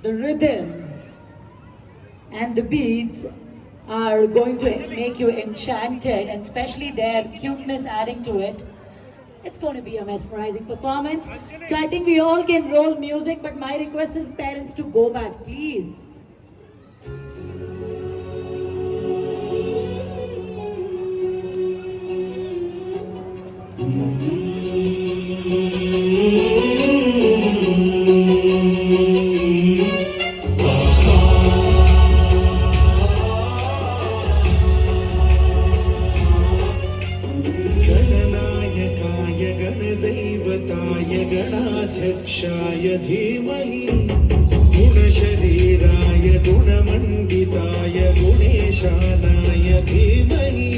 the rhythm and the beats are going to make you enchanted, and especially their cuteness adding to it. It's going to be a mesmerizing performance. So I think we all can roll music, but my request is parents to go back, please. गणदैवताय गणाध्यक्षाय धीमहि गुणशरीराय गुणमण्डिताय गुणेशानाय धीमहि